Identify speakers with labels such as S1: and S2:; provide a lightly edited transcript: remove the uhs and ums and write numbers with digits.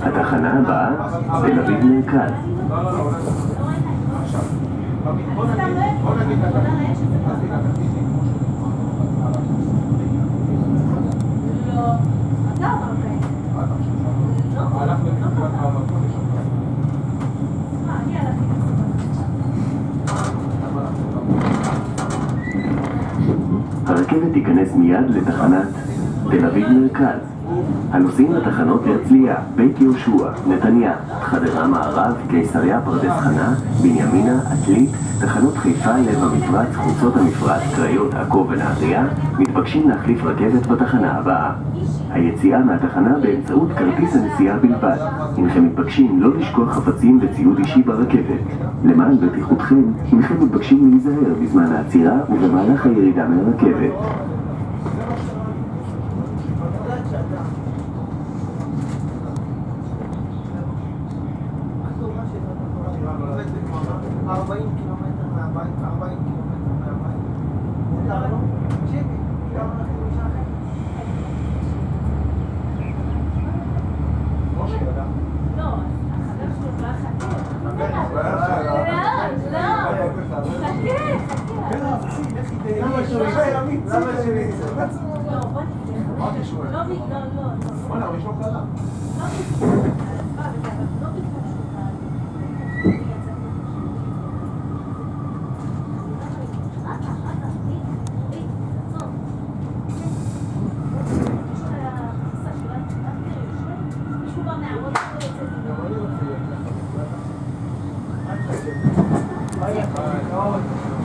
S1: התחנה הבאה, תל אביב מרכז. הרכבת תיכנס מיד לתחנת תל אביב מרכז. הנוסעים לתחנות הרצליה, בית יהושע, נתניה, חדרה מערב, קיסריה, פרדס חנה, בנימינה, עתלית, תחנות חיפה, לב המפרץ, חוצות המפרץ, קריות, עכו ונהריה, מתבקשים להחליף רכבת בתחנה הבאה. היציאה מהתחנה באמצעות כרטיס הנסיעה בלבד. הנכם מתבקשים לא לשכוח חפצים וציוד אישי ברכבת. למען בטיחותכם, הנכם מתבקשים להיזהר בזמן העצירה ובמהלך הירידה מהרכבת.
S2: Bye.